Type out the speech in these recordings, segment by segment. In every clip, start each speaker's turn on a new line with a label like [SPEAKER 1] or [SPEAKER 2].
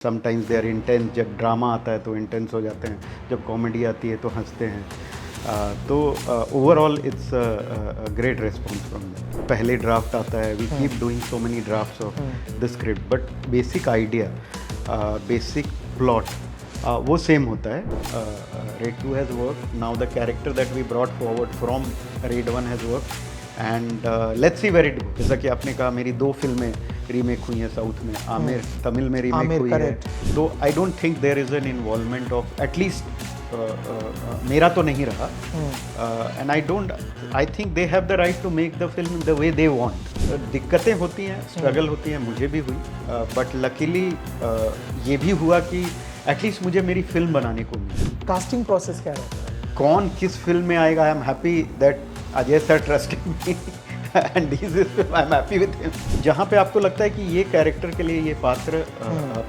[SPEAKER 1] Sometimes they are intense, जब drama आता है तो इंटेंस हो जाते हैं, जब कॉमेडी आती है तो हंसते हैं। तो overall it's great response from them. पहले ड्राफ्ट आता है, we keep doing so many drafts of the script, but basic idea, basic plot वो सेम होता है। Raid 2 has work, now the character that we brought forward from Raid 1 has work and let's see where it go. जैसा कि आपने कहा, मेरी 2 फिल्में remake हुई हैं साउथ में, आमिर तमिल में रीमेक हुई है, तो I don't think there is an involvement of at least मेरा तो नहीं रहा, and I think they have the right to make the film the way they want. दिक्कतें होती हैं, स्ट्रगल होती हैं, मुझे भी हुई, बट लकीली ये भी हुआ कि एटलीस्ट मुझे मेरी फिल्म बनाने को मिली।
[SPEAKER 2] कास्टिंग प्रोसेस क्या रहता है?
[SPEAKER 1] कौन किस फिल्म में आएगा, आई am happy that Ajay sir trusted me and I am happy with him. जहाँ पे आपको लगता है कि ये कैरेक्टर के लिए, ये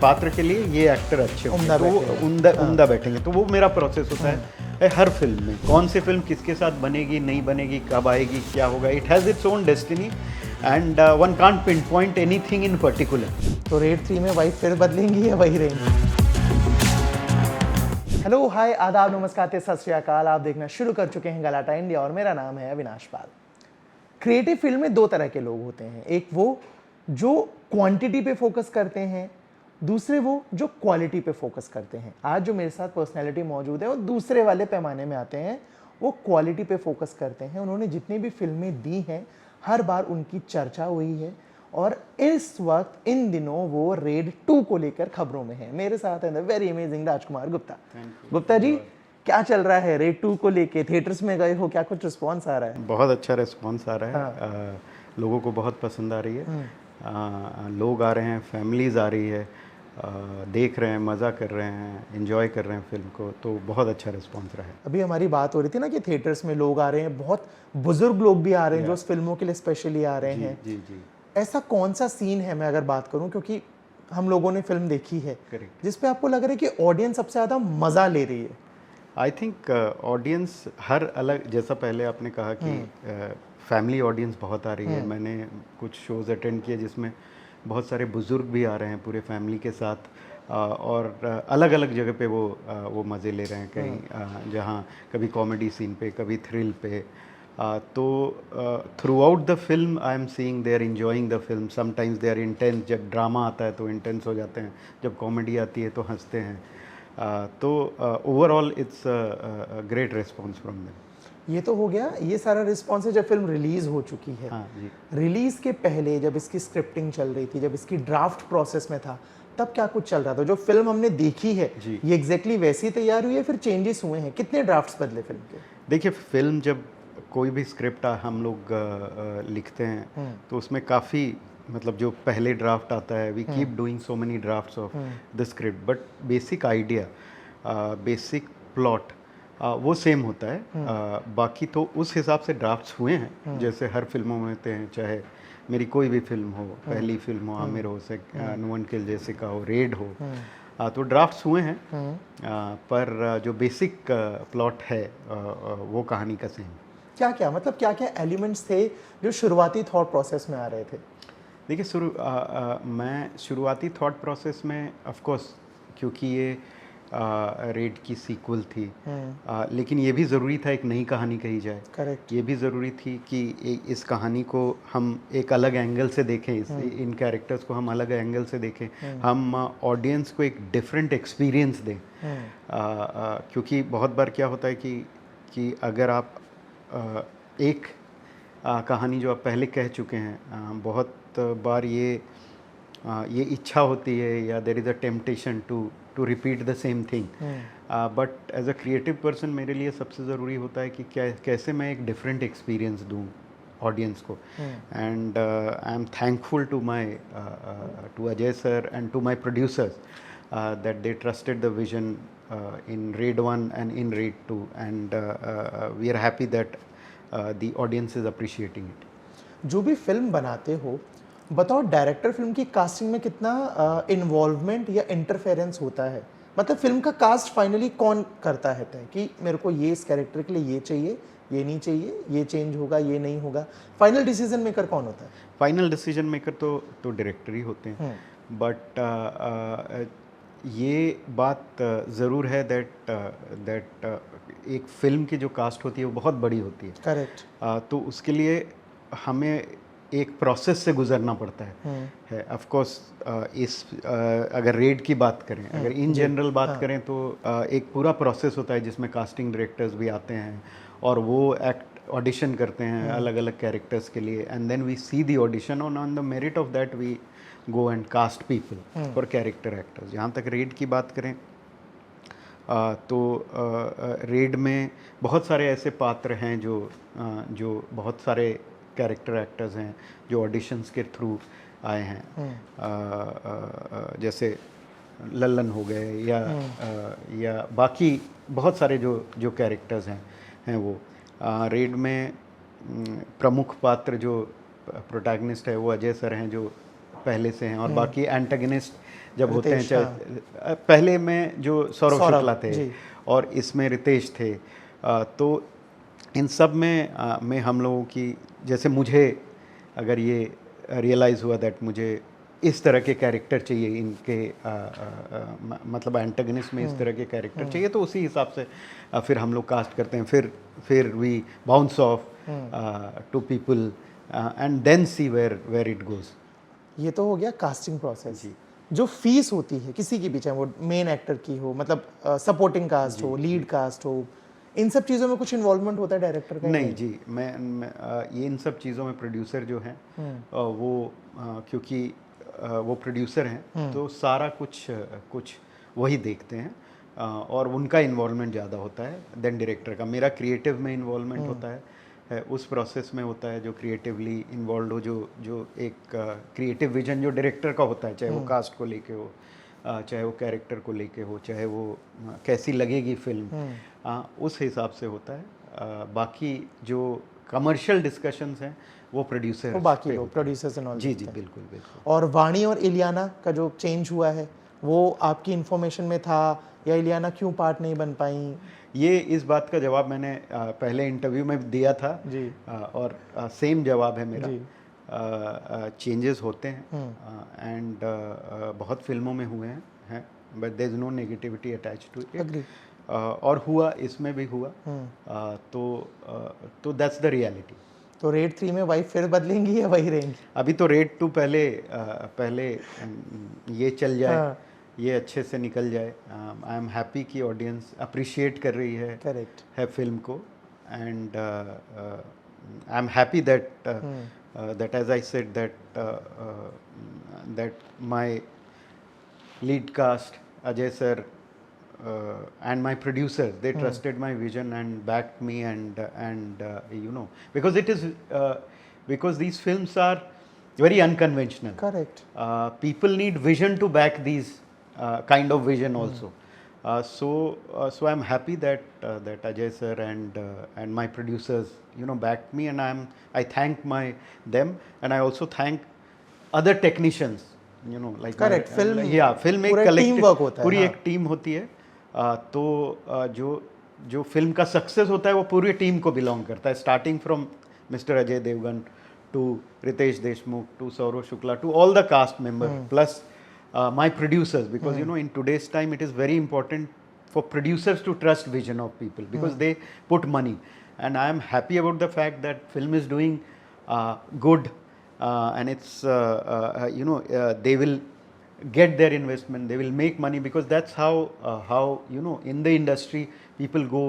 [SPEAKER 1] पात्र के लिए ये एक्टर अच्छे होंगे, तो उम्दा बैठेंगे, तो वो मेरा प्रोसेस होता है हर फिल्म में। कौन सी फिल्म किसके साथ बनेगी, नहीं बनेगी, कब आएगी, क्या होगा, it has its own destiny and one can't pin point anything in particular.
[SPEAKER 2] तो रेड 3 में वाइफ फिर बदलेंगी या वही रहेंगी? हेलो, हाय, आदाब, नमस्कार, सत श्री अकाल। आप देखना शुरू कर चुके हैं गलाटा इंडिया और मेरा नाम है अविनाश पाल। क्रिएटिव फील्ड में 2 तरह के लोग होते हैं, एक वो जो क्वांटिटी पे फोकस करते हैं, दूसरे वो जो क्वालिटी पे फोकस करते हैं। आज जो मेरे साथ पर्सनैलिटी मौजूद है वो दूसरे वाले पैमाने में आते हैं, वो क्वालिटी पे फोकस करते हैं। उन्होंने जितनी भी फिल्में दी हैं हर बार उनकी चर्चा हुई है और इस वक्त इन दिनों वो रेड 2 को लेकर खबरों में है। मेरे साथ है वेरी अमेजिंग राजकुमार गुप्ता। गुप्ता जी, क्या चल रहा है रेड 2 को लेके? थिएटर्स में गए हो, क्या कुछ रिस्पॉन्स आ रहा है?
[SPEAKER 1] बहुत अच्छा रिस्पॉन्स आ रहा है। लोगों को बहुत पसंद आ रही है। लोग आ रहे हैं, फैमिलीज आ रही है, देख रहे हैं, मज़ा कर रहे हैं, एंजॉय कर रहे हैं फिल्म को, तो बहुत अच्छा रिस्पॉन्स रहा है।
[SPEAKER 2] अभी हमारी बात हो रही थी ना कि थिएटर्स में लोग आ रहे हैं, बहुत बुजुर्ग लोग भी आ रहे हैं जो उस फिल्मों के लिए स्पेशली आ रहे हैं।
[SPEAKER 1] जी जी।
[SPEAKER 2] ऐसा कौन सा सीन है, मैं अगर बात करूं, क्योंकि हम लोगों ने फिल्म देखी है, जिस पे आपको लग रहा है कि ऑडियंस सबसे ज़्यादा मज़ा ले रही है?
[SPEAKER 1] आई थिंक ऑडियंस हर अलग, जैसा पहले आपने कहा कि फैमिली ऑडियंस बहुत आ रही है। मैंने कुछ शोज़ अटेंड किए जिसमें बहुत सारे बुज़ुर्ग भी आ रहे हैं पूरे फैमिली के साथ, और अलग अलग जगह पे वो मज़े ले रहे हैं। कहीं जहाँ कभी कॉमेडी सीन पे, कभी थ्रिल पे, तो throughout the film I am seeing they are enjoying the film. Sometimes they are intense, जब ड्रामा आता है तो इंटेंस हो जाते हैं, जब कॉमेडी आती है तो हंसते हैं। तो overall it's great response from them.
[SPEAKER 2] ये तो हो गया, ये सारा रिस्पॉन्स है जब फिल्म रिलीज हो चुकी है।
[SPEAKER 1] हाँ जी।
[SPEAKER 2] रिलीज के पहले जब इसकी स्क्रिप्टिंग चल रही थी, जब इसकी ड्राफ्ट प्रोसेस में था, तब क्या कुछ चल रहा था? जो फिल्म हमने देखी है ये एग्जैक्टली वैसी तैयार हुई है, फिर चेंजेस हुए हैं? कितने ड्राफ्ट्स बदले फिल्म के?
[SPEAKER 1] देखिए, फिल्म जब कोई भी स्क्रिप्ट हम लोग लिखते हैं तो उसमें काफ़ी, मतलब जो पहले ड्राफ्ट आता है, we keep doing so many drafts of the script, but basic idea, basic plot वो सेम होता है। बाकी तो उस हिसाब से ड्राफ्ट्स हुए हैं, जैसे हर फिल्मों में होते हैं, चाहे मेरी कोई भी फिल्म हो, पहली फिल्म हो, आमिर हो, नो वन किल्स जेसिका हो, रेड हो, तो ड्राफ्ट्स हुए हैं, पर जो बेसिक प्लॉट है वो कहानी का सेम।
[SPEAKER 2] क्या क्या, मतलब क्या क्या एलिमेंट्स थे जो शुरुआती थॉट प्रोसेस में आ रहे थे?
[SPEAKER 1] देखिए, मैं शुरुआती थॉट प्रोसेस में, ऑफ कोर्स, क्योंकि ये रेड की सीक्वल थी, लेकिन ये भी ज़रूरी था एक नई कहानी कही जाए।
[SPEAKER 2] करेक्ट।
[SPEAKER 1] ये भी ज़रूरी थी कि इस कहानी को हम एक अलग एंगल से देखें, इन कैरेक्टर्स को हम अलग एंगल से देखें, हम ऑडियंस को एक डिफरेंट एक्सपीरियंस दें। क्योंकि बहुत बार क्या होता है कि अगर आप एक कहानी जो आप पहले कह चुके हैं, बहुत बार ये इच्छा होती है, या there is a temptation to repeat the same thing, but as a creative person मेरे लिए सबसे ज़रूरी होता है कि कैसे मैं एक डिफरेंट एक्सपीरियंस दूँ ऑडियंस को। And I am thankful to Ajay sir and to my producers that they trusted the vision in Raid 1 and in Raid 2, and we are happy that the audience is appreciating it.
[SPEAKER 2] जो भी film बनाते हो, बताओ director film की casting में कितना involvement या interference होता है? मतलब फिल्म का कास्ट फाइनली कौन करता है तय कि मेरे को ये इस कैरेक्टर के लिए ये चाहिए, ये नहीं चाहिए, ये चेंज होगा, ये नहीं होगा? फाइनल डिसीजन मेकर कौन होता है?
[SPEAKER 1] फाइनल डिसीजन मेकर तो डायरेक्टर ही होते हैं, बट ये बात ज़रूर है दैट एक फ़िल्म की जो कास्ट होती है वो बहुत बड़ी होती है।
[SPEAKER 2] करेक्ट।
[SPEAKER 1] तो उसके लिए हमें एक प्रोसेस से गुजरना पड़ता है ऑफ कोर्स। अगर रेड की बात करें, अगर इन जनरल बात करें तो एक पूरा प्रोसेस होता है जिसमें कास्टिंग डायरेक्टर्स भी आते हैं और वो एक्ट ऑडिशन करते हैं अलग अलग कैरेक्टर्स के लिए, and then we see the audition on the merit of that we go and cast people for character actors. जहाँ तक रेड की बात करें तो रेड में बहुत सारे ऐसे पात्र हैं जो बहुत सारे कैरेक्टर एक्टर्स हैं जो ऑडिशंस के थ्रू आए हैं। जैसे लल्लन हो गए या बाकी बहुत सारे जो कैरेक्टर्स हैं वो रेड में प्रमुख पात्र जो प्रोटैगनिस्ट है वो अजय सर हैं जो पहले से हैं, और बाकी एंटागनिस्ट जब होते हैं चाहे पहले में जो सौरभ शुक्ला थे और इसमें रितेश थे। तो इन सब में हम लोगों की, जैसे मुझे अगर ये रियलाइज़ हुआ दैट मुझे इस तरह के कैरेक्टर चाहिए इनके मतलब एंटागनिस्ट में इस तरह के कैरेक्टर चाहिए, तो उसी हिसाब से फिर हम लोग कास्ट करते हैं। फिर we bounce off to people and then see where it goes.
[SPEAKER 2] ये तो हो गया कास्टिंग प्रोसेस। जो फीस होती है किसी की भी, चाहे वो मेन एक्टर की हो, मतलब सपोर्टिंग कास्ट हो, लीड कास्ट हो, इन सब चीज़ों में कुछ इन्वॉल्वमेंट होता है डायरेक्टर का?
[SPEAKER 1] नहीं जी, मैं ये इन सब चीज़ों में प्रोड्यूसर जो हैं वो क्योंकि वो प्रोड्यूसर हैं तो सारा कुछ वही देखते हैं और उनका इन्वॉल्वमेंट ज़्यादा होता है देन डायरेक्टर का। मेरा क्रिएटिव में इन्वॉल्वमेंट होता है उस प्रोसेस में होता है जो क्रिएटिवली इन्वॉल्व हो, जो एक क्रिएटिव विजन जो डायरेक्टर का होता है, चाहे वो कास्ट को लेके हो, चाहे वो कैरेक्टर को लेके हो, चाहे वो कैसी लगेगी फिल्म, उस हिसाब से होता है। बाकी जो कमर्शियल डिस्कशंस हैं वो प्रोड्यूसर,
[SPEAKER 2] वो बाकी लोग प्रोड्यूसर्स एंड ऑल।
[SPEAKER 1] जी बिल्कुल बिल्कुल।
[SPEAKER 2] और वाणी और इलियाना का जो चेंज हुआ है वो आपकी इन्फॉर्मेशन में था, या इलियाना क्यों पार्ट नहीं बन पाई?
[SPEAKER 1] ये इस बात का जवाब मैंने पहले इंटरव्यू में दिया था
[SPEAKER 2] जी,
[SPEAKER 1] और सेम जवाब है मेरा। चेंजेस होते हैं एंड बहुत फिल्मों में हुए हैं but there is no negativity attach to it, और हुआ, इसमें भी हुआ। तो दैट्स द रियलिटी।
[SPEAKER 2] तो रेड 3 में वाइफ फिर बदलेंगी या वही रहेंगी?
[SPEAKER 1] अभी तो रेड 2 पहले ये चल जाए, ये अच्छे से निकल जाए। आई एम हैप्पी कि ऑडियंस अप्रिशिएट कर रही है,
[SPEAKER 2] करेक्ट
[SPEAKER 1] है फिल्म को, and I am happy that as I said that my lead cast Ajay sir and my producers, they trusted my vision and backed me, and you know, because it is because these films are very unconventional.
[SPEAKER 2] Correct.
[SPEAKER 1] People need vision to back these kind of vision also. So I'm happy that Ajay sir and my producers, you know, backed me, and I thank them, and I also thank other technicians, you know, like
[SPEAKER 2] correct. film
[SPEAKER 1] एक
[SPEAKER 2] collective work होता है,
[SPEAKER 1] पूरी एक team होती है। तो जो film का सक्सेस होता है वो पूरी टीम को बिलोंग करता है, starting from mister Ajay Devgan to Ritesh Deshmukh to Saurabh Shukla to all the cast member plus my producers, because you know, in today's time it is very important for producers to trust vision of people, because they put money, and I am happy about the fact that film is doing good, and it's you know, they will get their investment, they will make money, because that's how you know, in the industry people go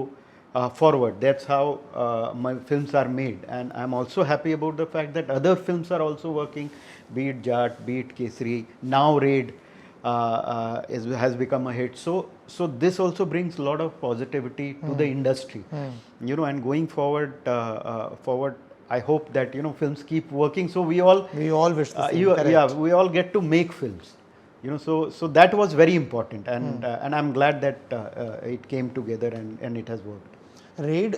[SPEAKER 1] forward. That's how my films are made, and I'm also happy about the fact that other films are also working, be it Jat, be it Kesari, now Raid has become a hit. So this also brings a lot of positivity to the industry, you know, and going forward, I hope that, you know, films keep working, so we all
[SPEAKER 2] wish the same.
[SPEAKER 1] We all get to make films, you know, so that was very important, and I'm glad that it came together and it has worked.
[SPEAKER 2] Red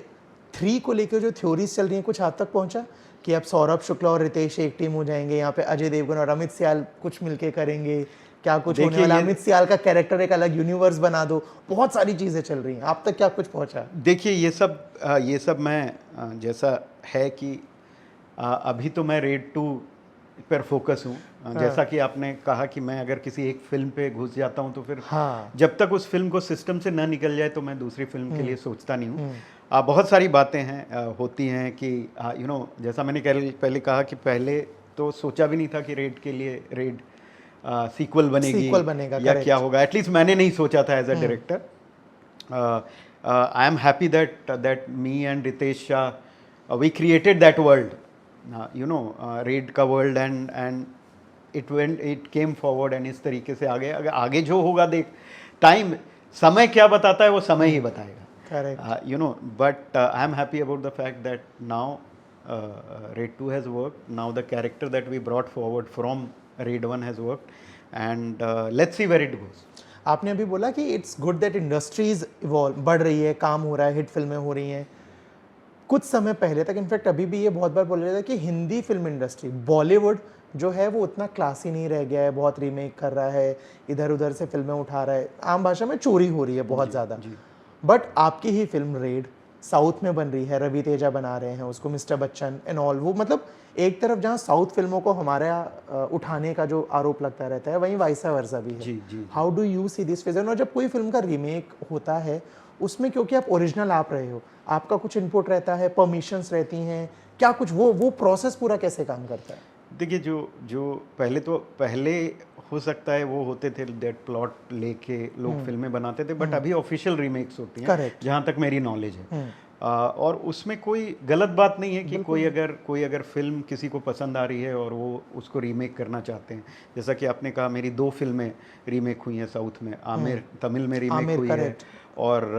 [SPEAKER 2] 3 को लेकर जो theories चल रही हैं, कुछ हद तक पहुंचा कि अब सौरभ शुक्ला और रितेश एक टीम हो जाएंगे, यहाँ पे अजय देवगन और अमित सियाल कुछ मिलके करेंगे, क्या कुछ होने वाला, अमित सियाल का कैरेक्टर एक अलग यूनिवर्स बना दो, बहुत सारी चीजें चल रही हैं, आप तक क्या कुछ पहुंचा?
[SPEAKER 1] देखिए ये सब मैं जैसा है कि अभी तो मैं रेड 2 पर फोकस हूँ। जैसा कि आपने कहा कि मैं अगर किसी एक फिल्म पे घुस जाता हूँ तो फिर
[SPEAKER 2] हाँ।
[SPEAKER 1] जब तक उस फिल्म को सिस्टम से ना निकल जाए तो मैं दूसरी फिल्म के लिए सोचता नहीं हूँ। बहुत सारी बातें हैं होती हैं कि जैसा मैंने पहले कहा कि पहले तो सोचा भी नहीं था कि रेड के लिए रेड सीक्वल बनेगी
[SPEAKER 2] सीक्वल बनेगा,
[SPEAKER 1] या क्या
[SPEAKER 2] correct.
[SPEAKER 1] होगा। एटलीस्ट मैंने नहीं सोचा था as a director. I am happy that me and Ritesh Shah we created that world, raid का world and it came forward and इस तरीके से आगे आगे जो होगा देख टाइम समय क्या बताता है वो समय ही बताएगा।
[SPEAKER 2] Correct.
[SPEAKER 1] But I am happy about the fact that now Raid 2 has worked. Now the character that we brought forward from Raid 1 has worked, and let's see where it goes.
[SPEAKER 2] आपने अभी बोला कि it's good that industries evolve, बढ़ रही है, काम हो रहा है, हिट फिल्में हो रही हैं। कुछ समय पहले तक, इनफैक्ट अभी भी ये बहुत बार बोला जाता है कि हिंदी फिल्म इंडस्ट्री, बॉलीवुड जो है वो उतना क्लासी नहीं रह गया है, बहुत रीमेक कर रहा है, इधर उधर से फिल्में उठा रहा है, आम भाषा में चोरी हो रही है बहुत ज़्यादा। बट आपकी ही फिल्म रेड साउथ में बन रही है, रवि तेजा बना रहे हैं उसको, मिस्टर बच्चन एंड ऑल, वो मतलब एक तरफ जहाँ साउथ फिल्मों को हमारे उठाने का जो आरोप लगता रहता है, वहीं वाइसा वर्सा भी है। How do you see this fission? और जब कोई फिल्म का रीमेक होता है उसमें, क्योंकि आप ओरिजिनल आप रहे हो, आपका कुछ इनपुट रहता है, परमिशंस रहती हैं, क्या कुछ वो प्रोसेस पूरा कैसे काम करता है?
[SPEAKER 1] देखिए, जो पहले हो सकता है वो होते थे डेट प्लॉट लेके लोग फिल्में बनाते थे, बट अभी ऑफिशियल रीमेक्स होती हैं जहाँ तक मेरी नॉलेज है। और उसमें कोई गलत बात नहीं है कि कोई अगर फिल्म किसी को पसंद आ रही है और वो उसको रीमेक करना चाहते हैं। जैसा कि आपने कहा, मेरी 2 फिल्में रीमेक हुई हैं साउथ में। आमिर तमिल में रीमेक हुई है, और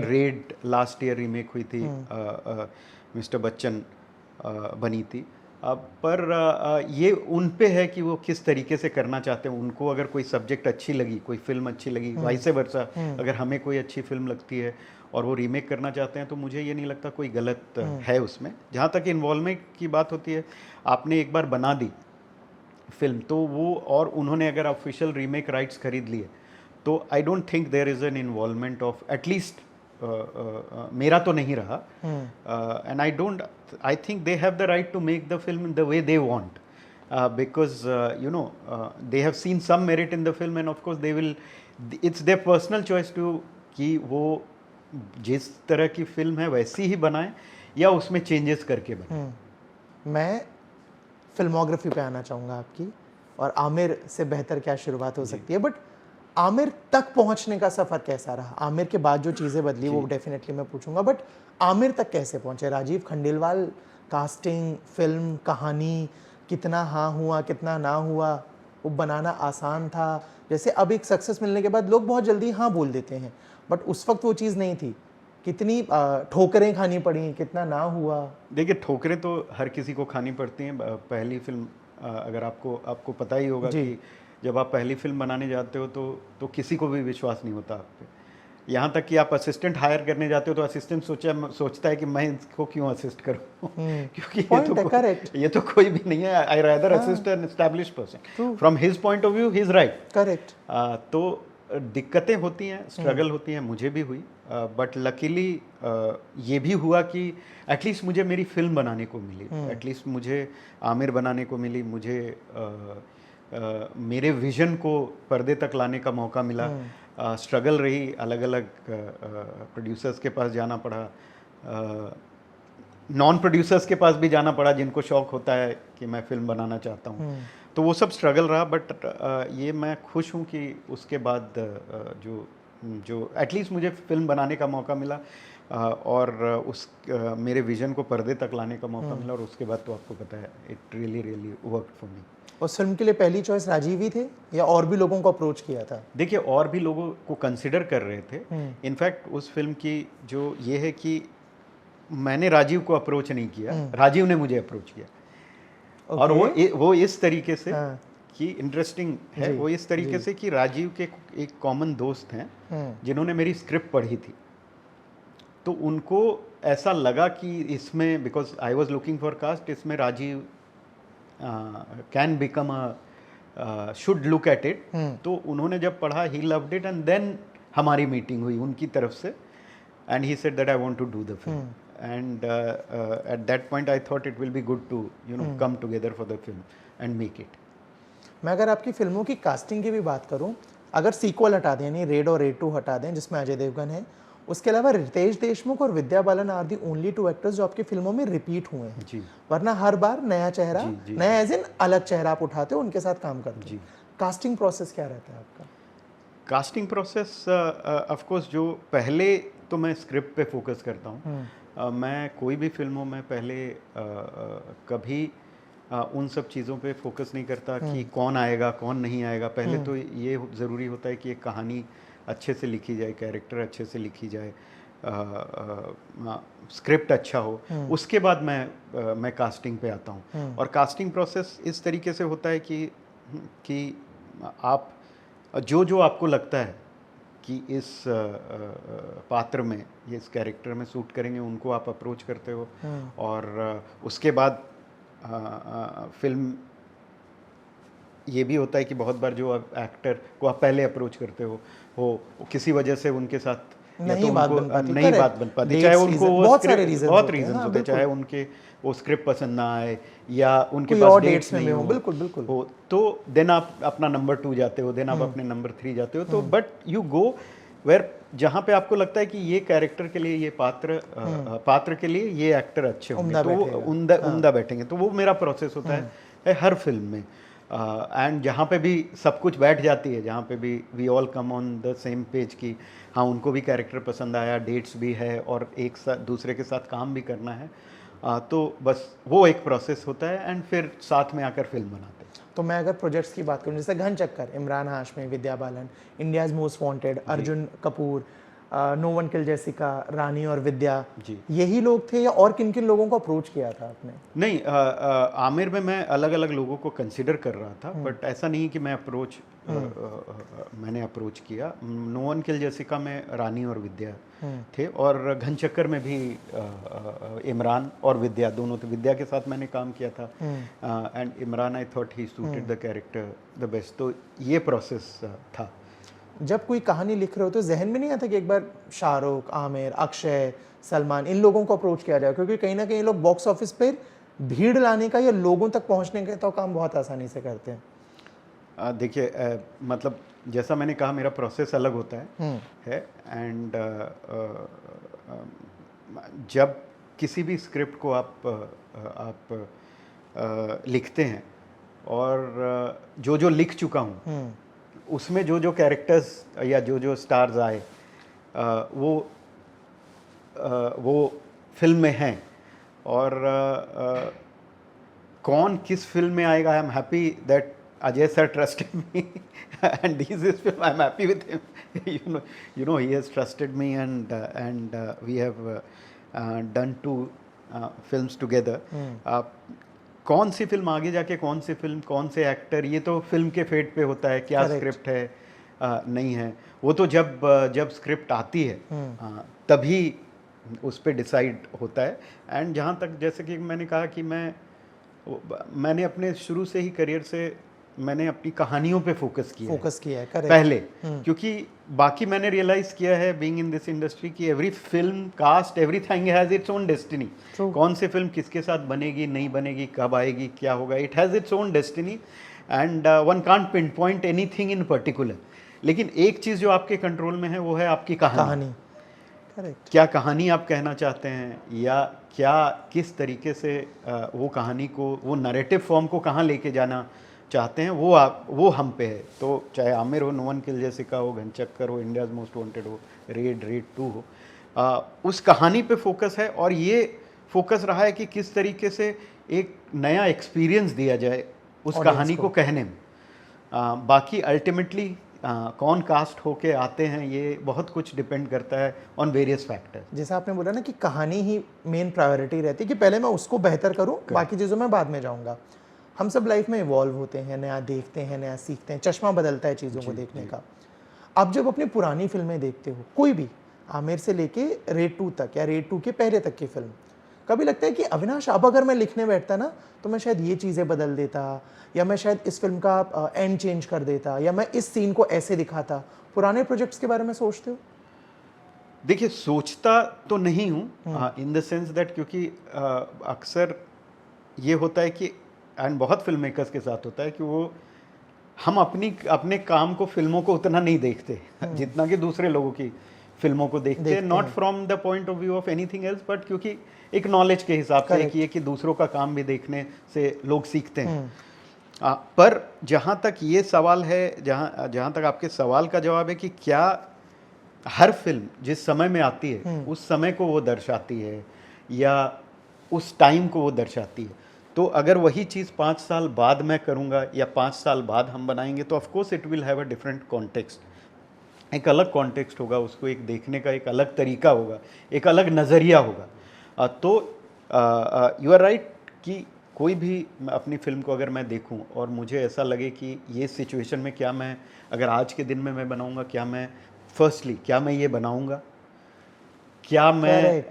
[SPEAKER 1] रेड लास्ट ईयर रीमेक हुई थी, मिस्टर बच्चन बनी थी। पर ये उन पे है कि वो किस तरीके से करना चाहते हैं। उनको अगर कोई सब्जेक्ट अच्छी लगी, कोई फिल्म अच्छी लगी, वाइसे वर्सा अगर हमें कोई अच्छी फिल्म लगती है और वो रीमेक करना चाहते हैं, तो मुझे ये नहीं लगता कोई गलत है उसमें। जहाँ तक इन्वॉल्वमेंट की बात होती है, आपने एक बार बना दी फिल्म तो वो, और उन्होंने अगर ऑफिशियल रीमेक राइट्स खरीद लिए, तो I don't think there is an involvement of, at least मेरा तो नहीं रहा। And I think they have the right to make the film the way they want, because they have seen some merit in the film, and of course they will, it's their personal choice to कि वो जिस तरह की film है वैसी ही बनाएं या उसमें चेंजेस करके बनाएं।
[SPEAKER 2] मैं फिल्मोग्राफी पे आना चाहूँगा आपकी, और आमिर से बेहतर क्या शुरुआत हो सकती है, बट आमिर तक पहुंचने का सफ़र कैसा रहा? आमिर के बाद जो चीज़ें बदली वो डेफिनेटली मैं पूछूंगा, बट आमिर तक कैसे पहुंचे? राजीव खंडेलवाल, कास्टिंग, फिल्म, कहानी, कितना हाँ हुआ कितना ना हुआ, वो बनाना आसान था? जैसे अब एक सक्सेस मिलने के बाद लोग बहुत जल्दी हाँ बोल देते हैं, बट उस वक्त वो चीज़ नहीं थी। कितनी ठोकरें खानी पड़ी, कितना ना हुआ?
[SPEAKER 1] देखिए, ठोकरें तो हर किसी को खानी पड़ती हैं। पहली फिल्म, अगर आपको पता ही होगा कि जब आप पहली फिल्म बनाने जाते हो तो किसी को भी विश्वास नहीं होता आप पे। यहाँ तक कि आप असिस्टेंट हायर करने जाते हो तो असिस्टेंट सोचता है कि मैं इसको क्यों असिस्ट करूँ, क्योंकि ये तो कोई भी नहीं है। I rather assist an established person. From his point of view he is right.
[SPEAKER 2] Correct.
[SPEAKER 1] तो दिक्कतें होती हैं, स्ट्रगल होती हैं, मुझे भी हुई, बट लकीली ये भी हुआ कि एटलीस्ट मुझे मेरी फिल्म बनाने को मिली, एटलीस्ट मुझे आमिर बनाने को मिली, मुझे मेरे विजन को पर्दे तक लाने का मौका मिला। स्ट्रगल रही, अलग अलग प्रोड्यूसर्स के पास जाना पड़ा, नॉन प्रोड्यूसर्स के पास भी जाना पड़ा जिनको शौक होता है कि मैं फिल्म बनाना चाहता हूँ। तो वो सब स्ट्रगल रहा, बट ये मैं खुश हूँ कि उसके बाद जो एटलीस्ट मुझे फिल्म बनाने का मौका मिला, और मेरे विजन को पर्दे तक लाने का मौका मिला, और उसके बाद तो आपको पता है it really really worked for me.
[SPEAKER 2] उस फिल्म के लिए पहली चॉइस राजीव ही थे या और भी लोगों को अप्रोच किया था?
[SPEAKER 1] देखिए, और भी लोगों को कंसिडर कर रहे थे। इनफैक्ट उस फिल्म की जो ये है कि मैंने राजीव को अप्रोच नहीं किया, राजीव ने मुझे अप्रोच किया। और वो इस तरीके से कि इंटरेस्टिंग है, वो इस तरीके से कि राजीव के एक कॉमन दोस्त हैं जिन्होंने मेरी स्क्रिप्ट पढ़ी थी, तो उनको ऐसा लगा कि इसमें, because I was looking for cast, इसमें Rajiv can become a should look at it. तो उन्होंने जब पढ़ा, he loved it, and then हमारी मीटिंग हुई उनकी तरफ से, and he said that I want to do the film, and at that point I thought it will be good to come together for the film. And make it.
[SPEAKER 2] मैं अगर आपकी फिल्मों की कास्टिंग की भी बात करूं, अगर सीक्वल हटा दें यानी रेड और रेड 2 हटा दें जिसमें अजय देवगन है, उसके अलावा रितेश देशमुख और Vidya Balan are the only 2 actors जो आपकी फिल्मों में रिपीट हुए हैं।
[SPEAKER 1] जी
[SPEAKER 2] वरना हर बार नया चेहरा,
[SPEAKER 1] जी,
[SPEAKER 2] नया एज इन अलग चेहरा आप उठाते हो, उनके साथ काम करते हो। कास्टिंग प्रोसेस क्या रहता है आपका?
[SPEAKER 1] कास्टिंग प्रोसेस ऑफ कोर्स जो पहले तो मैं स्क्रिप्ट पे फोकस करता हूँ। मैं कोई भी फिल्मों में पहले कभी उन सब चीज़ों पे फोकस नहीं करता कि कौन आएगा कौन नहीं आएगा। पहले तो ये ज़रूरी होता है कि एक कहानी अच्छे से लिखी जाए, कैरेक्टर अच्छे से लिखी जाए, स्क्रिप्ट अच्छा हो, उसके बाद मैं कास्टिंग पे आता हूँ। और कास्टिंग प्रोसेस इस तरीके से होता है कि आप जो जो आपको लगता है कि इस पात्र में, इस कैरेक्टर में सूट करेंगे, उनको आप अप्रोच करते हो। और उसके बाद फिल्म ये भी होता है कि बहुत बार जो एक्टर को आप पहले अप्रोच करते हो किसी वजह से उनके साथ
[SPEAKER 2] नहीं बात बन पाती,
[SPEAKER 1] नहीं बात बन पाती, चाहे उनको
[SPEAKER 2] बहुत सारे रीजंस
[SPEAKER 1] बहुत
[SPEAKER 2] होते हैं,
[SPEAKER 1] रीजंस
[SPEAKER 2] हाँ,
[SPEAKER 1] होते हैं, चाहे उनके वो स्क्रिप्ट पसंद ना आए या उनके
[SPEAKER 2] कोई
[SPEAKER 1] पास
[SPEAKER 2] और
[SPEAKER 1] डेट्स
[SPEAKER 2] में
[SPEAKER 1] नहीं
[SPEAKER 2] हो,
[SPEAKER 1] हो,
[SPEAKER 2] बिल्कुल बिल्कुल
[SPEAKER 1] हो, तो देन आप अपना नंबर 2 जाते हो, देन आप अपने नंबर 3 जाते हो। तो बट यू गो वेयर जहाँ पे आपको लगता है कि ये कैरेक्टर के लिए, ये पात्र के लिए ये एक्टर अच्छे होंगे, तो वो उम्दा बैठेंगे। तो वो मेरा प्रोसेस होता है हर फिल्म में। एंड जहाँ पे भी सब कुछ बैठ जाती है, जहाँ पे भी we all come on the same page की हाँ उनको भी कैरेक्टर पसंद आया, डेट्स भी है और एक साथ दूसरे के साथ काम भी करना है, तो बस वो एक प्रोसेस होता है एंड फिर साथ में आकर फिल्म बनाते हैं।
[SPEAKER 2] तो मैं अगर प्रोजेक्ट्स की बात करूं, जैसे Ghanchakkar, Imran Hashmi, Vidya Balan, India's most wanted, Arjun Kapoor, no one kill Jessica, Rani और विद्या,
[SPEAKER 1] जी।
[SPEAKER 2] यही लोग थे या और किन किन लोगों को अप्रोच किया था आपने?
[SPEAKER 1] नहीं, आमिर में मैं अलग अलग लोगों को कंसिडर कर रहा था, बट ऐसा नहीं कि मैं मैंने अप्रोच किया। नो वन किल जेसिका में रानी और विद्या थे, और घन चक्कर में भी इमरान और विद्या दोनों थे। विद्या के साथ मैंने काम किया था and Imran I thought he suited the character the best. तो ये प्रोसेस था।
[SPEAKER 2] जब कोई कहानी लिख रहे हो तो जहन में नहीं आता कि एक बार शाहरुख, आमिर, अक्षय, सलमान, इन लोगों को अप्रोच किया जाए? क्योंकि कहीं ना कहीं लोग बॉक्स ऑफिस पर भीड़ लाने का या लोगों तक पहुंचने का तो काम बहुत आसानी से करते हैं।
[SPEAKER 1] देखिए, मतलब जैसा मैंने कहा मेरा प्रोसेस अलग होता है एंड जब किसी भी स्क्रिप्ट को आप लिखते हैं और जो जो लिख चुका हूँ उसमें जो जो कैरेक्टर्स या जो जो स्टार्स आए वो फिल्म में हैं, और कौन किस फिल्म में आएगा, आई am happy that Ajay sir trusted me and this is film I'm happy with him. you know he has trusted me and we have done 2 films together. कौन सी फिल्म आगे जाके कौन सी फिल्म कौन से एक्टर, ये तो फिल्म के फेट पे होता है, क्या स्क्रिप्ट है नहीं है, वो तो जब स्क्रिप्ट आती है तभी उस पर डिसाइड होता है। एंड जहाँ तक जैसे कि मैंने कहा कि मैंने अपने शुरू से ही करियर से मैंने अपनी कहानियों पे फोकस किया है पहले, क्योंकि बाकी मैंने रियलाइज किया है बीइंग इन दिस इंडस्ट्री कि every film cast everything has its own destiny. कौन सी फिल्म किसके साथ बनेगी, नहीं बनेगी, कब आएगी, क्या होगा, it has its own destiny and one can't pin point anything in particular. लेकिन एक चीज़ जो आपके कंट्रोल में है वो है आपकी कहानी। क्या कहानी आप कहना चाहते हैं, या क्या किस तरीके से वो कहानी को, वो नरेटिव फॉर्म को कहाँ लेके जाना चाहते हैं, वो हम पे है। तो चाहे आमिर हो, नो वन किल जेसिका हो, घन चक्कर हो, इंडियाज मोस्ट वांटेड हो, रेड 2 हो, उस कहानी पे फोकस है। और ये फोकस रहा है कि किस तरीके से एक नया एक्सपीरियंस दिया जाए उस कहानी को कहने में। बाकी अल्टीमेटली कौन कास्ट होके आते हैं ये बहुत कुछ डिपेंड करता है ऑन वेरियस फैक्टर्स।
[SPEAKER 2] जैसा आपने बोला ना कि कहानी ही मेन प्रायोरिटी रहती है कि पहले मैं उसको बेहतर करूं, बाकी चीज़ों में बाद में जाऊंगा। हम सब लाइफ में इवॉल्व होते हैं, नया देखते हैं, नया सीखते हैं, चश्मा बदलता है चीज़ों को देखने का। आप जब अपनी पुरानी फिल्में देखते हो, कोई भी, आमिर से लेके रेड 2 तक या रेड 2 के पहले तक की फिल्म, कभी लगता है कि अविनाश अब अगर मैं लिखने बैठता ना तो मैं शायद ये चीज़ें बदल देता, या मैं शायद इस फिल्म का एंड चेंज कर देता, या मैं इस सीन को ऐसे दिखाता? पुराने प्रोजेक्ट्स के बारे में सोचते हो?
[SPEAKER 1] देखिए, सोचता तो नहीं हूँ इन द सेंस दैट, क्योंकि अक्सर ये होता है कि एंड बहुत फिल्म मेकर्स के साथ होता है कि वो हम अपने काम को, फिल्मों को उतना नहीं देखते जितना कि दूसरे लोगों की फिल्मों को देखते हैं, not from the point of view of anything else, but क्योंकि एक नॉलेज के हिसाब से कि दूसरों का काम भी देखने से लोग सीखते हैं। पर जहाँ तक ये सवाल है, जहाँ तक आपके सवाल का जवाब है कि क्या हर फिल्म जिस समय में आती है उस समय को वो दर्शाती है या उस टाइम को वो दर्शाती है, तो अगर वही चीज़ 5 साल बाद मैं करूँगा या 5 साल बाद हम बनाएंगे तो of course it will have a different context, एक अलग कॉन्टेक्स्ट होगा, उसको एक देखने का एक अलग तरीका होगा, एक अलग नज़रिया होगा। तो यू आर राइट कि कोई भी अपनी फिल्म को अगर मैं देखूं और मुझे ऐसा लगे कि ये सिचुएशन में क्या मैं, अगर आज के दिन में मैं बनाऊंगा, क्या मैं फर्स्टली क्या मैं ये बनाऊंगा, क्या मैं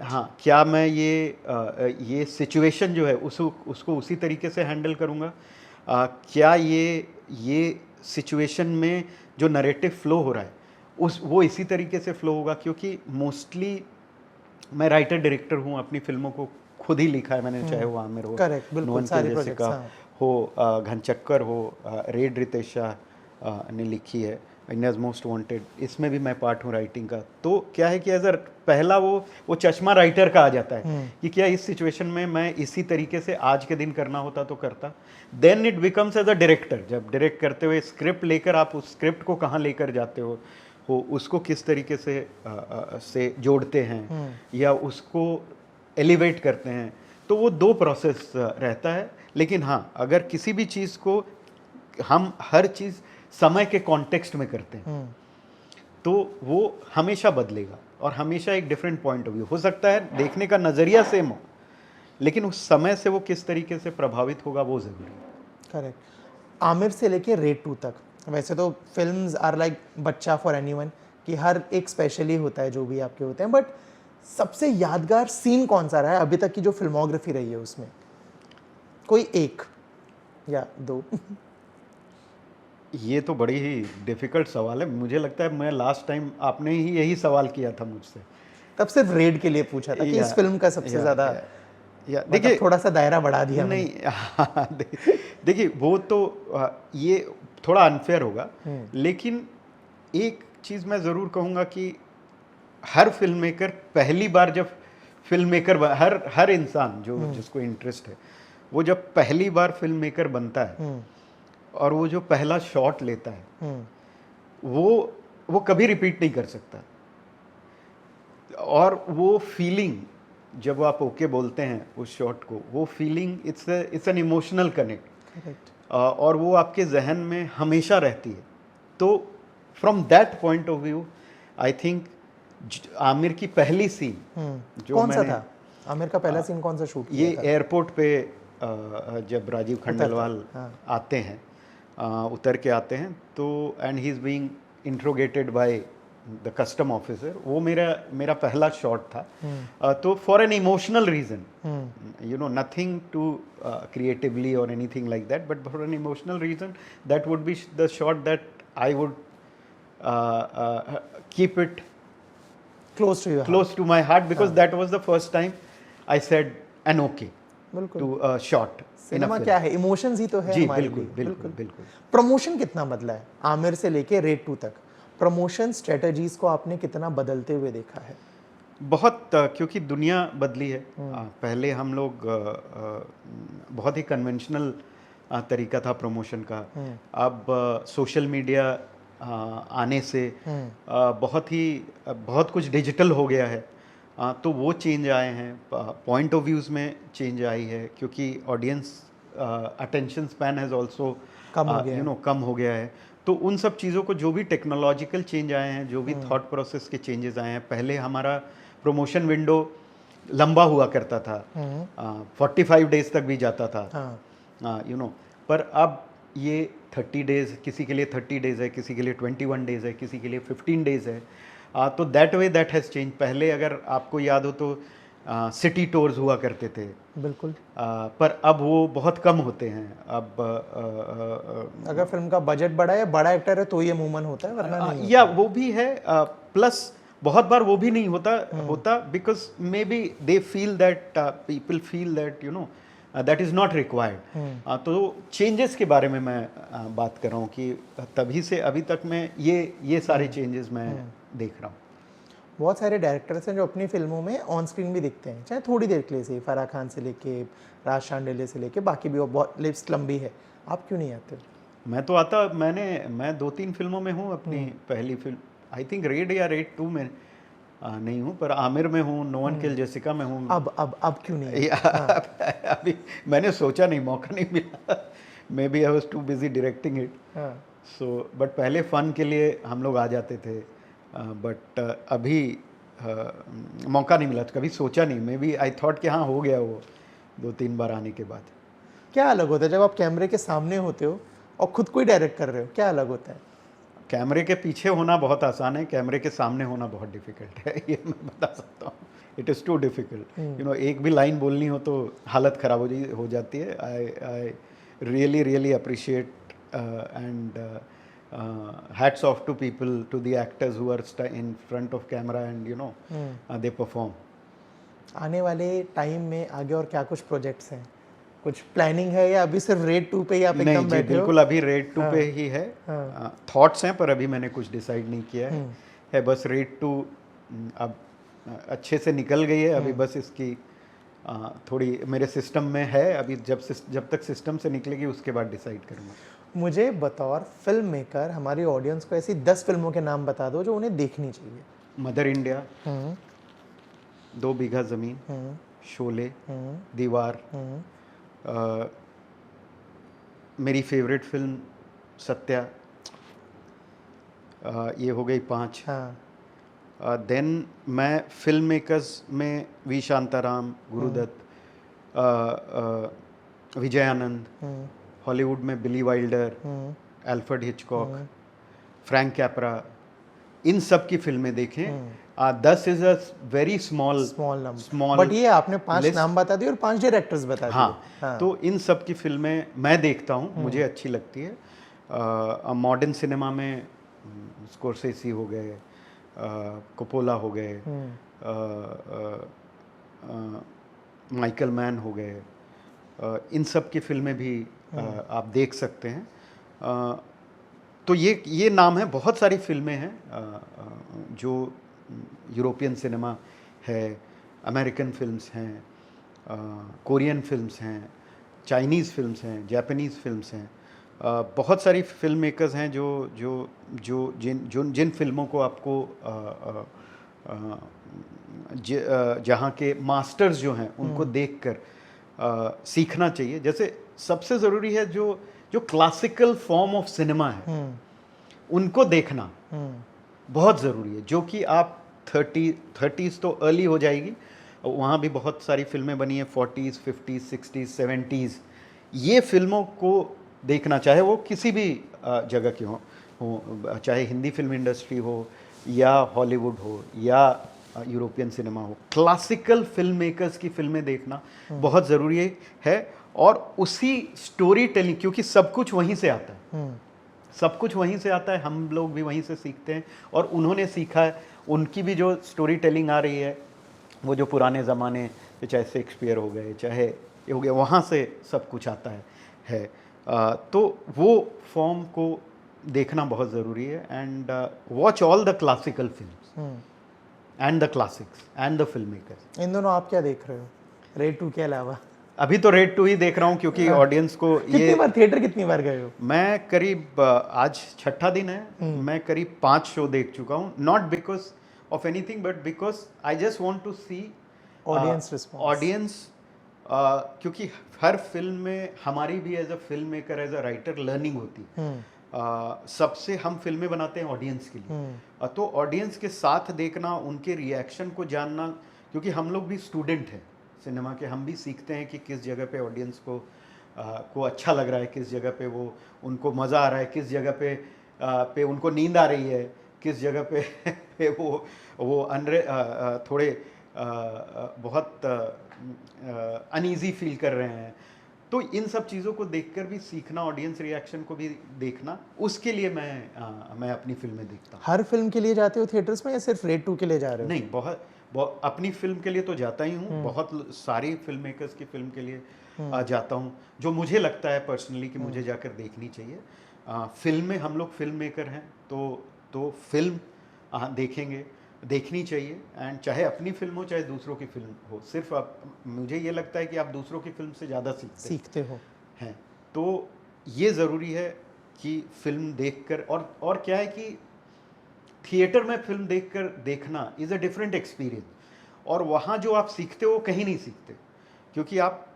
[SPEAKER 1] क्या मैं ये सिचुएशन जो है उसको उसी तरीके से हैंडल करूंगा, क्या ये सिचुएशन में जो नरेटिव फ्लो हो रहा है वो इसी तरीके से फ्लो होगा, क्योंकि मोस्टली मैं राइटर डायरेक्टर हूँ, अपनी फिल्मों को खुद ही लिखा है मैंने, चाहे वो आमिर हो, नोन के जैसे का हो, घनचक्कर हो, रेड रितेश शाह ने लिखी है, इंडियाज मोस्ट वांटेड, इसमें भी मैं पार्ट हूँ राइटिंग का। तो क्या है कि एज पहला वो चश्मा राइटर का आ जाता है कि क्या इस सिचुएशन में मैं इसी तरीके से आज के दिन करना होता तो करता। Then it becomes as a director, जब डायरेक्ट करते हुए स्क्रिप्ट लेकर आप उस स्क्रिप्ट को कहाँ लेकर जाते हो, उसको किस तरीके से जोड़ते हैं या उसको एलिवेट करते हैं, तो वो 2 प्रोसेस रहता है। लेकिन हाँ, अगर किसी भी चीज़ को हम हर चीज़ समय के कॉन्टेक्स्ट में करते हैं तो वो हमेशा बदलेगा और हमेशा एक डिफरेंट पॉइंट ऑफ व्यू हो सकता है, देखने का नज़रिया सेम हो, लेकिन उस समय से वो किस तरीके से प्रभावित होगा वो ज़रूरी है।
[SPEAKER 2] करेक्ट। आमिर से लेके रेड 2 तक, वैसे तो फिल्म्स आर लाइक बच्चा फॉर एनीवन, कि हर एक स्पेशली होता है जो भी आपके होते हैं, बट सबसे यादगार सीन कौन सा रहा है अभी तक की जो फिल्मोग्राफी रही है उसमें? कोई एक या 2?
[SPEAKER 1] ये तो बड़ी ही डिफ़िकल्ट सवाल है। मुझे लगता है मैं लास्ट टाइम आपने ही यही सवाल किया था मुझसे,
[SPEAKER 2] तब सिर्फ रेड के लिए पूछा था कि इस फिल्म का सबसे ज़्यादा, देखिए
[SPEAKER 1] मतलब
[SPEAKER 2] थोड़ा सा दायरा बढ़ा दिया
[SPEAKER 1] नहीं। देखिए वो तो ये थोड़ा अनफेयर होगा, लेकिन एक चीज़ मैं ज़रूर कहूँगा कि हर फिल्म मेकर पहली बार जब फिल्म मेकर हर इंसान जिसको इंटरेस्ट है, वो जब पहली बार फिल्म मेकर बनता है और वो जो पहला शॉट लेता है वो कभी रिपीट नहीं कर सकता। और वो फीलिंग जब आप ओके बोलते हैं उस शॉट को, वो feeling it's an emotional connect, और वो आपके जहन में हमेशा रहती है। तो from that point of view I think Aamir की पहली सीन जो
[SPEAKER 2] कौन सा था? आमिर का पहला सीन कौन सा शूट किया
[SPEAKER 1] ये
[SPEAKER 2] था?
[SPEAKER 1] एयरपोर्ट पे जब राजीव खंडेलवाल आते हैं, उतर के आते हैं, तो and he is being interrogated by the custom officer, वो मेरा पहला शॉट था। तो for an emotional reason, you know, nothing to creatively और anything like that, but for an emotional reason that would be the shot that I would keep it close to my heart, because that was the first time I said an okay to a shot.
[SPEAKER 2] Cinema क्या है, emotions ही तो है हमारे लिए।
[SPEAKER 1] बिल्कुल।
[SPEAKER 2] Promotion कितना बदला है आमिर से लेके रेड 2 तक? प्रमोशन स्ट्रेटजीज को आपने कितना बदलते हुए देखा है?
[SPEAKER 1] बहुत, क्योंकि दुनिया बदली है। पहले हम लोग बहुत ही कन्वेंशनल तरीका था प्रमोशन का। अब सोशल मीडिया आने से बहुत कुछ डिजिटल हो गया है, तो वो चेंज आए हैं, पॉइंट ऑफ व्यूज़ में चेंज आई है, क्योंकि audience attention span has also come हो गया है। तो उन सब चीज़ों को, जो भी टेक्नोलॉजिकल चेंज आए हैं, जो भी थॉट प्रोसेस के चेंजेस आए हैं, पहले हमारा प्रमोशन विंडो लंबा हुआ करता था, 45 डेज तक भी जाता था, यू नो, पर अब ये 30 डेज, किसी के लिए 30 डेज है, किसी के लिए 21 डेज है, किसी के लिए 15 डेज है। तो that way that has change. पहले अगर आपको याद हो तो सिटी टूर्स हुआ करते थे,
[SPEAKER 2] बिल्कुल,
[SPEAKER 1] पर अब वो बहुत कम होते हैं। अब
[SPEAKER 2] अगर फिल्म का बजट बड़ा है, बड़ा एक्टर है, तो ये मूवमेंट होता है, वरना नहीं
[SPEAKER 1] या वो भी है, प्लस बहुत बार वो भी नहीं होता because may be they feel that, people feel that, you know, that is not required. तो चेंजेस के बारे में मैं बात कर रहा हूँ कि तभी से अभी तक मैं ये सारे चेंजेस मैं देख रहा हूँ।
[SPEAKER 2] बहुत सारे डायरेक्टर्स हैं जो अपनी फिल्मों में ऑन स्क्रीन भी दिखते हैं, चाहे थोड़ी देर के लिए सही। फराह खान से लेके राज शांडिल्य से लेके बाकी भी, और बहुत लिस्ट लंबी है। आप क्यों नहीं आते?
[SPEAKER 1] मैं तो आता, मैं 2-3 फिल्मों में हूँ। अपनी पहली फिल्म आई थिंक रेड या रेड 2 में नहीं हूँ, पर आमिर में हूँ, नो वन किल जेसिका में हूँ।
[SPEAKER 2] अब क्यों नहीं?
[SPEAKER 1] अभी मैंने सोचा नहीं, मौका नहीं मिला। Maybe I was too busy directing it. So but पहले फ़न के लिए हम लोग आ जाते थे, बट अभी मौका नहीं मिला, तो कभी सोचा नहीं। मे बी आई थॉट कि हाँ हो गया वो 2-3 बार आने के बाद।
[SPEAKER 2] क्या अलग होता है जब आप कैमरे के सामने होते हो और खुद को ही डायरेक्ट कर रहे हो? क्या अलग होता है?
[SPEAKER 1] कैमरे के पीछे होना बहुत आसान है, कैमरे के सामने होना बहुत डिफिकल्ट है। ये मैं बता सकता हूँ, it is too difficult. You know, एक भी लाइन बोलनी हो तो हालत ख़राब हो जाती है। I really appreciate and hats off to people, to the actors who are in front of camera and you know they perform.
[SPEAKER 2] आने वाले टाइम में आगे और क्या कुछ प्रोजेक्ट्स हैं? कुछ प्लानिंग है या अभी सिर्फ रेड 2 पे ही आप
[SPEAKER 1] नहीं
[SPEAKER 2] एकदम
[SPEAKER 1] जी,
[SPEAKER 2] बैठे हो?
[SPEAKER 1] बिल्कुल अभी रेड 2 पे ही है। थॉट्स हैं, पर अभी मैंने कुछ डिसाइड नहीं किया है बस रेड 2 अब अच्छे से निकल गई है। अभी बस इसकी थोड़ी मेरे सिस्टम में है। अभी जब तक सिस्टम से निकलेगी उसके बाद डिसाइड करूँगा।
[SPEAKER 2] मुझे बतौर फिल्म मेकर हमारी ऑडियंस को ऐसी 10 फिल्मों के नाम बता दो जो उन्हें देखनी चाहिए।
[SPEAKER 1] मदर इंडिया, 2 बीघा ज़मीन, शोले, दीवार, मेरी फेवरेट फिल्म सत्या, ये हो गई 5। देन मैं फिल्म मेकर्स में वी शांताराम, गुरुदत्त, विजय आनंद, हॉलीवुड में Billy Wilder, Alfred Hitchcock, Frank Capra, इन सब की फिल्में देखें। 10 is a very small
[SPEAKER 2] number, but ये आपने 5 नाम बता दिए और 5 डायरेक्टर्स बता दिए।
[SPEAKER 1] हाँ, तो इन सब की फिल्में मैं देखता हूँ, मुझे अच्छी लगती है। मॉडर्न सिनेमा में स्कोरसेसी हो गए, कोपोला हो गए, माइकल मैन हो गए, इन सब की फिल्में भी आप देख सकते हैं। तो ये नाम है। बहुत सारी फिल्में हैं जो यूरोपियन सिनेमा है, अमेरिकन फिल्म्स हैं, कोरियन फिल्म्स हैं, चाइनीज़ फिल्म्स हैं, जापानीज़ फिल्म्स हैं। बहुत सारी फिल्म मेकर्स हैं जो जिन फिल्मों को आपको जहाँ के मास्टर्स जो हैं उनको देखकर सीखना चाहिए। जैसे सबसे ज़रूरी है जो क्लासिकल फॉर्म ऑफ सिनेमा है उनको देखना बहुत ज़रूरी है, जो कि आप 30s तो अर्ली हो जाएगी। वहाँ भी बहुत सारी फिल्में बनी हैं 40s, 50s, 60s, 70s। ये फिल्मों को देखना, चाहे वो किसी भी जगह की हो, चाहे हिंदी फिल्म इंडस्ट्री हो या हॉलीवुड हो या यूरोपियन सिनेमा हो, क्लासिकल फिल्म मेकर्स की फिल्में देखना बहुत ज़रूरी है। और उसी स्टोरी टेलिंग, क्योंकि सब कुछ वहीं से आता है, सब कुछ वहीं से आता है, हम लोग भी वहीं से सीखते हैं और उन्होंने सीखा है। उनकी भी जो स्टोरी टेलिंग आ रही है, वो जो पुराने ज़माने, चाहे शेक्सपियर हो गए, चाहे ये हो गया, वहाँ से सब कुछ आता है। तो वो फॉर्म को देखना बहुत ज़रूरी है। And watch all the classical films and the classics and the film makers.
[SPEAKER 2] इन दोनों आप क्या देख रहे हो रेड 2 के अलावा?
[SPEAKER 1] अभी तो रेड 2 ही देख रहा हूँ, क्योंकि ऑडियंस को
[SPEAKER 2] कितनी बार थिएटर कितनी बार गए हो?
[SPEAKER 1] मैं करीब, आज 6ठा दिन है, मैं करीब 5 शो देख चुका हूँ। Not because of anything, but because I just want to see
[SPEAKER 2] audience response.
[SPEAKER 1] क्योंकि हर फिल्म में हमारी भी as a film maker, as a writer learning होती है। सबसे हम फिल्में बनाते हैं ऑडियंस के लिए, तो ऑडियंस के साथ देखना, उनके रिएक्शन को जानना, क्योंकि हम लोग भी स्टूडेंट हैं सिनेमा के, हम भी सीखते हैं कि किस जगह पे ऑडियंस को अच्छा लग रहा है, किस जगह पे वो उनको मज़ा आ रहा है, किस जगह पे उनको नींद आ रही है, किस जगह पे वो थोड़े बहुत अनईजी फील कर रहे हैं। तो इन सब चीज़ों को देखकर भी सीखना, ऑडियंस रिएक्शन को भी देखना, उसके लिए मैं अपनी फिल्में देखता हूँ।
[SPEAKER 2] हर फिल्म के लिए जाते हो थिएटर्स में या सिर्फ रेड 2 के लिए जा रहे हो?
[SPEAKER 1] नहीं, बहुत अपनी फिल्म के लिए तो जाता ही हूँ, बहुत सारी फिल्म मेकर्स की फिल्म के लिए जाता हूँ, जो मुझे लगता है पर्सनली कि मुझे जाकर देखनी चाहिए। फिल्म में हम लोग फिल्म मेकर हैं, तो फिल्म देखेंगे, देखनी चाहिए। एंड चाहे अपनी फिल्म हो चाहे दूसरों की फिल्म हो, सिर्फ आप, मुझे ये लगता है कि आप दूसरों की फिल्म से ज़्यादा
[SPEAKER 2] सीखते हो
[SPEAKER 1] हैं। तो ये ज़रूरी है कि फिल्म देखकर, और क्या है कि थिएटर में फिल्म देखना इज़ अ डिफरेंट एक्सपीरियंस, और वहाँ जो आप सीखते हो कहीं नहीं सीखते, क्योंकि आप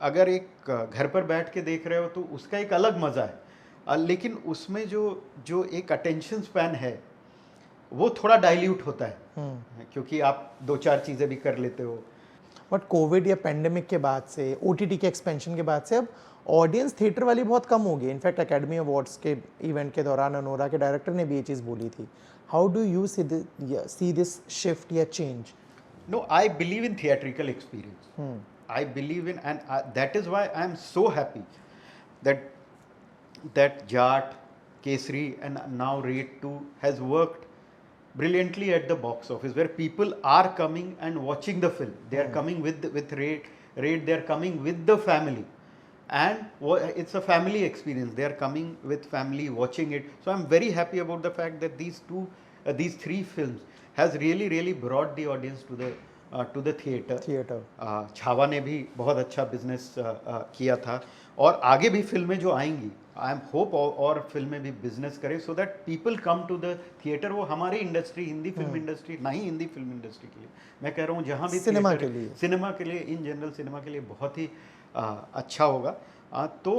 [SPEAKER 1] अगर एक घर पर बैठ के देख रहे हो तो उसका एक अलग मज़ा है, लेकिन उसमें जो एक अटेंशन स्पैन है वो थोड़ा डाइल्यूट होता है, क्योंकि आप 2-4 चीज़ें भी कर लेते हो।
[SPEAKER 2] बट कोविड या पेंडेमिक के बाद से, ओटीटी के एक्सपेंशन के बाद से अब ऑडियंस थिएटर वाली बहुत कम हो गई। इनफैक्ट एकेडमी अवार्ड्स के इवेंट के दौरान अनोरा के डायरेक्टर ने भी ये चीज़ बोली थी। How do you see this shift या change?
[SPEAKER 1] No, I believe in theatrical experience. I believe in, and that is why I am so happy that Jat, Kesari, and now Raid 2 has worked brilliantly at the box office, where people are coming and watching the film. They are coming with Raid. They are coming with the family, and it's a family experience. They are coming with family watching it. So I'm very happy about the fact that these 3 films has really brought the audience to the theater. Chhava ने भी बहुत अच्छा business किया था, और आगे भी फिल्में जो आएंगी, आई एम होप और फिल्में भी बिजनेस करें, so that people come to the theatre. वो हमारी इंडस्ट्री, हिंदी फिल्म इंडस्ट्री, ना ही हिंदी फिल्म इंडस्ट्री के लिए, मैं कह रहा हूँ जहाँ भी
[SPEAKER 2] सिनेमा के लिए
[SPEAKER 1] इन जनरल सिनेमा के लिए बहुत ही अच्छा होगा। तो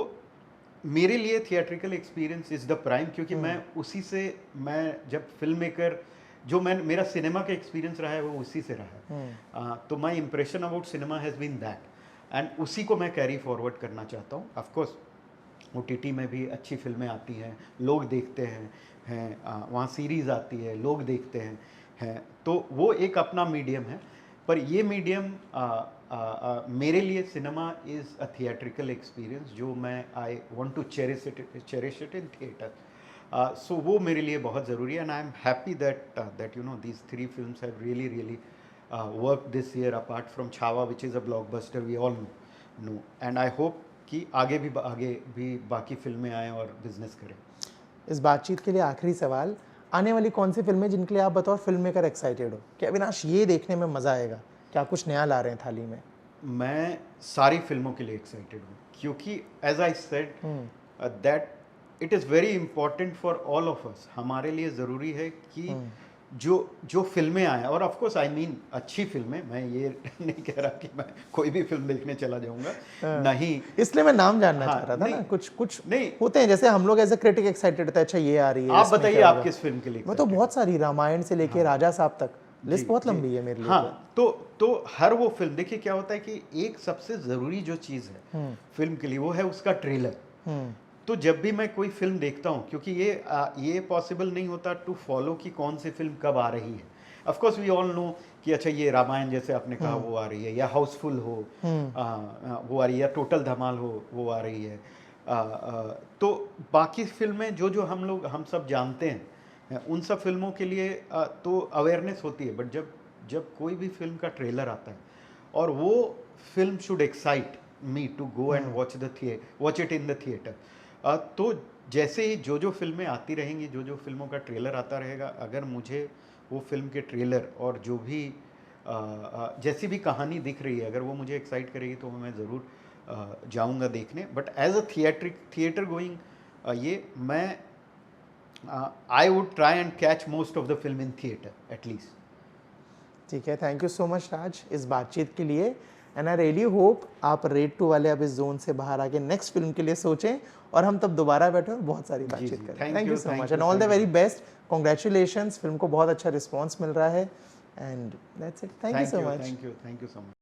[SPEAKER 1] मेरे लिए theatrical experience is the prime, क्योंकि मैं उसी से, मैं जब फिल्म मेकर, जो मेरा सिनेमा का एक्सपीरियंस रहा है वो उसी से रहा है। तो my impression about cinema has been that, and उसी को मैं कैरी फॉरवर्ड करना चाहता हूँ। ऑफकोर्स OTT में भी अच्छी फिल्में आती हैं, लोग देखते हैं, वहाँ सीरीज़ आती है, लोग देखते हैं, तो वो एक अपना मीडियम है। पर ये मीडियम मेरे लिए cinema is a theatrical experience, जो मैं I want to cherish it in theatre. So वो मेरे लिए बहुत ज़रूरी है, and I am happy that you know these 3 films have really worked this year, apart from Chhava which is a blockbuster we all know, and I hope कि आगे भी बाकी फिल्में आएँ और बिजनेस करें।
[SPEAKER 2] इस बातचीत के लिए आखिरी सवाल, आने वाली कौन सी फिल्में जिनके लिए आप बतौर फिल्म मेकर एक्साइटेड हो कि अविनाश ये देखने में मज़ा आएगा, क्या कुछ नया ला रहे हैं थाली में? मैं
[SPEAKER 1] सारी फिल्मों के लिए एक्साइटेड हूँ, क्योंकि as I said that it is very important for all of us. हमारे लिए ज़रूरी है कि जो फिल्में आए, और ऑफ कोर्स आई मीन अच्छी फिल्में, मैं ये नहीं कह रहा कि मैं कोई भी फिल्म देखने चला जाऊंगा, नहीं,
[SPEAKER 2] इसलिए मैं नाम जानना चाह रहा था ना। कुछ नहीं होते हैं, जैसे हम लोग एज अ क्रिटिक एक्साइटेड होता है, अच्छा ये आ रही है,
[SPEAKER 1] आप बताइए आप किस फिल्म के लिए?
[SPEAKER 2] मैं तो बहुत सारी, रामायण से लेके राजा साहब तक, लिस्ट बहुत लंबी है मेरे लिए।
[SPEAKER 1] हाँ, तो हर वो फिल्म, देखिए क्या होता है कि एक सबसे ज़रूरी जो चीज़ है फिल्म के लिए, वो है उसका ट्रेलर। तो जब भी मैं कोई फिल्म देखता हूँ, क्योंकि ये पॉसिबल नहीं होता टू फॉलो कि कौन सी फिल्म कब आ रही है। Of course we all know कि अच्छा ये रामायण जैसे आपने कहा वो आ रही है, या हाउसफुल हो वो आ रही है, या टोटल धमाल हो वो आ रही है। तो बाकी फिल्में जो हम सब जानते हैं, उन सब फिल्मों के लिए तो अवेयरनेस होती है, बट जब कोई भी फिल्म का ट्रेलर आता है, और वो film should excite me to go and watch it in the theatre. तो जैसे ही जो फिल्में आती रहेंगी, जो फिल्मों का ट्रेलर आता रहेगा, अगर मुझे वो फिल्म के ट्रेलर और जो भी जैसी भी कहानी दिख रही है, अगर वो मुझे एक्साइट करेगी तो मैं ज़रूर जाऊंगा देखने। But as a theatre going, ये मैं I would try and catch most of the film in theatre at least.
[SPEAKER 2] ठीक है, thank you so much Raj इस बातचीत के लिए, एंड आई रियली होप आप रेड 2 वाले अब इस जोन से बाहर आके नेक्स्ट फिल्म के लिए सोचें, और हम तब दोबारा बैठे और बहुत सारी बातचीत करें। Thank you so much and all the very best, congratulations, film को बहुत अच्छा रिस्पॉन्स मिल रहा है, and that's it. Thank you so much.
[SPEAKER 1] Thank you so much.